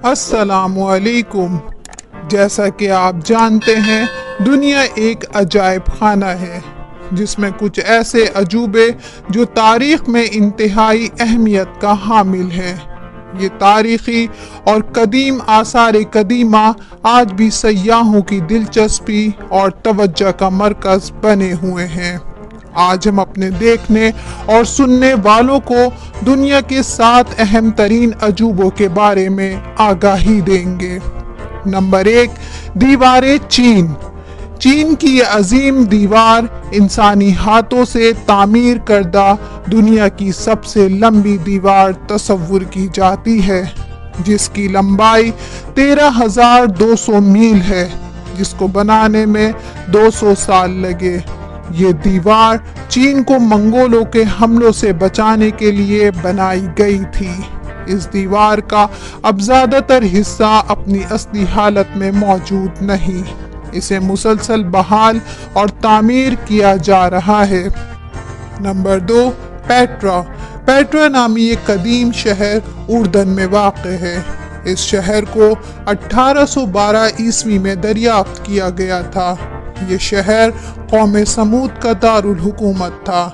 السلام علیکم۔ جیسا کہ آپ جانتے ہیں، دنیا ایک عجائب خانہ ہے جس میں کچھ ایسے عجوبے جو تاریخ میں انتہائی اہمیت کا حامل ہیں۔ یہ تاریخی اور قدیم آثار قدیمہ آج بھی سیاحوں کی دلچسپی اور توجہ کا مرکز بنے ہوئے ہیں۔ آج ہم اپنے دیکھنے اور سننے والوں کو دنیا کے 7 اہم ترین عجوبوں کے بارے میں آگاہی دیں گے۔ نمبر 1، دیوار چین۔ چین کی یہ عظیم دیوار انسانی ہاتھوں سے تعمیر کردہ دنیا کی سب سے لمبی دیوار تصور کی جاتی ہے، جس کی لمبائی 13,200 میل ہے، جس کو بنانے میں 200 سال لگے۔ یہ دیوار چین کو منگولوں کے حملوں سے بچانے کے لیے بنائی گئی تھی۔ اس دیوار کا اب زیادہ تر حصہ اپنی اصلی حالت میں موجود نہیں۔ اسے مسلسل بحال اور تعمیر کیا جا رہا ہے۔ Number 2، Petra. پیٹرا نامی ایک قدیم شہر اردن میں واقع ہے۔ اس شہر کو 1812 عیسوی میں دریافت کیا گیا تھا۔ یہ شہر قوم سمود کا دارالحکومت تھا۔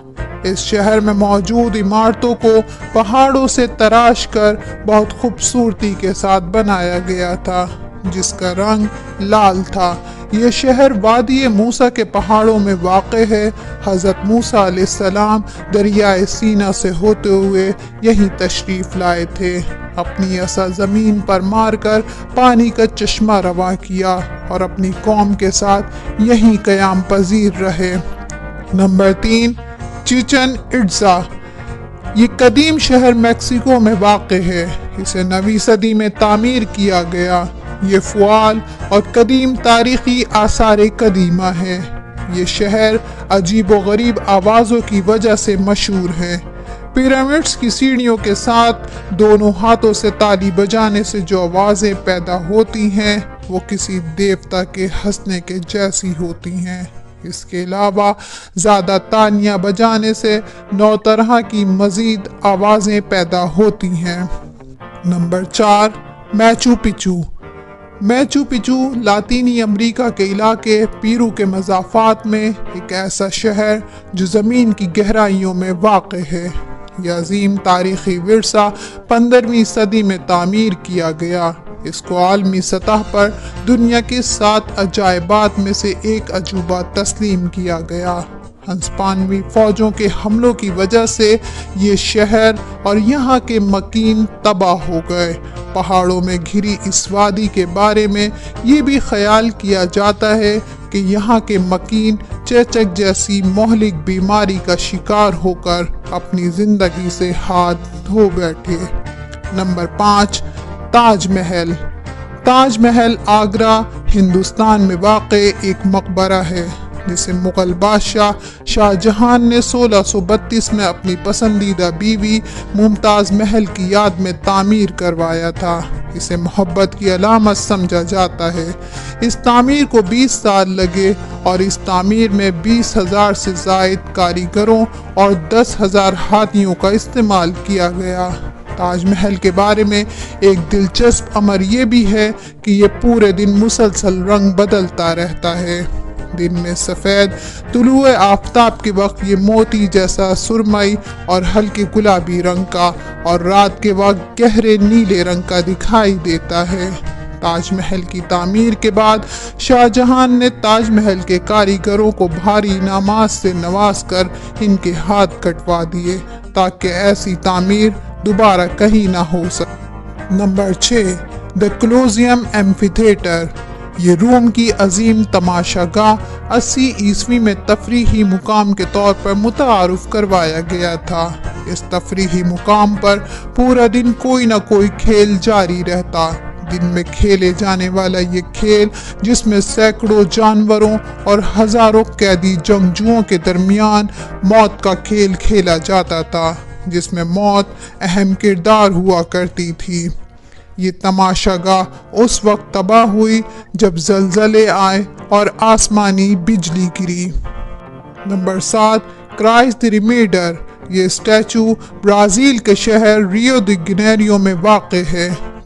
اس شہر میں موجود عمارتوں کو پہاڑوں سے تراش کر بہت خوبصورتی کے ساتھ بنایا گیا تھا، جس کا رنگ لال تھا۔ یہ شہر وادی موسیٰ کے پہاڑوں میں واقع ہے۔ حضرت موسیٰ علیہ السلام دریائے سینا سے ہوتے ہوئے یہیں تشریف لائے تھے، اپنی عصا زمین پر مار کر پانی کا چشمہ رواں کیا اور اپنی قوم کے ساتھ یہیں قیام پذیر رہے۔ نمبر 3، چچن اٹزا۔ یہ قدیم شہر میکسیکو میں واقع ہے۔ اسے 9ویں صدی میں تعمیر کیا گیا۔ یہ فعال اور قدیم تاریخی آثار قدیمہ ہے۔ یہ شہر عجیب و غریب آوازوں کی وجہ سے مشہور ہے۔ پیرامڈز کی سیڑھیوں کے ساتھ دونوں ہاتھوں سے تالی بجانے سے جو آوازیں پیدا ہوتی ہیں وہ کسی دیوتا کے ہنسنے کے جیسی ہوتی ہیں۔ اس کے علاوہ زیادہ تالیاں بجانے سے 9 طرح کی مزید آوازیں پیدا ہوتی ہیں۔ نمبر 4، میچو پچو۔ میچو پچو لاطینی امریکہ کے علاقے پیرو کے مضافات میں ایک ایسا شہر جو زمین کی گہرائیوں میں واقع ہے۔ یہ عظیم تاریخی ورثہ 15ویں صدی میں تعمیر کیا گیا۔ اس کو عالمی سطح پر دنیا کے 7 عجائبات میں سے ایک عجوبہ تسلیم کیا گیا۔ ہسپانوی فوجوں کے حملوں کی وجہ سے یہ شہر اور یہاں کے مکین تباہ ہو گئے۔ پہاڑوں میں گھری اس وادی کے بارے میں یہ بھی خیال کیا جاتا ہے کہ یہاں کے مکین چیچک جیسی مہلک بیماری کا شکار ہو کر اپنی زندگی سے ہاتھ دھو بیٹھے۔ نمبر 5، تاج محل۔ تاج محل آگرہ، ہندوستان میں واقع ایک مقبرہ ہے جسے مغل بادشاہ شاہ جہان نے 1632 میں اپنی پسندیدہ بیوی ممتاز محل کی یاد میں تعمیر کروایا تھا۔ اسے محبت کی علامت سمجھا جاتا ہے۔ اس تعمیر کو 20 سال لگے اور اس تعمیر میں 20,000 سے زائد کاریگروں اور 10,000 ہاتھیوں کا استعمال کیا گیا۔ تاج محل کے بارے میں ایک دلچسپ امر یہ بھی ہے کہ یہ پورے دن مسلسل رنگ بدلتا رہتا ہے۔ دن میں سفید، طلوع آفتاب کے وقت یہ موتی جیسا سرمئی اور ہلکے گلابی رنگ کا، اور رات کے وقت گہرے نیلے رنگ کا دکھائی دیتا ہے۔ تاج محل کی تعمیر کے بعد شاہ جہان نے تاج محل کے کاریگروں کو بھاری انعامات سے نواز کر ان کے ہاتھ کٹوا دیے تاکہ ایسی تعمیر دوبارہ کہیں نہ ہو سکے۔ نمبر 6، دی کولوسیوم ایمفی تھیٹر۔ یہ روم کی عظیم تماشا گاہ 80 عیسوی میں تفریحی مقام کے طور پر متعارف کروایا گیا تھا۔ اس تفریحی مقام پر پورا دن کوئی نہ کوئی کھیل جاری رہتا۔ دن میں کھیلے جانے والا یہ کھیل، جس میں سینکڑوں جانوروں اور ہزاروں قیدی جنگجوؤں کے درمیان موت کا کھیل کھیلا جاتا تھا، جس میں موت اہم کردار ہوا کرتی تھی۔ یہ تماشا گاہ اس وقت تباہ ہوئی جب زلزلے آئے اور آسمانی بجلی گری۔ نمبر 7، کرائسٹ دی ریڈیمر۔ یہ اسٹیچو برازیل کے شہر ریو دی جنیرو میں واقع ہے۔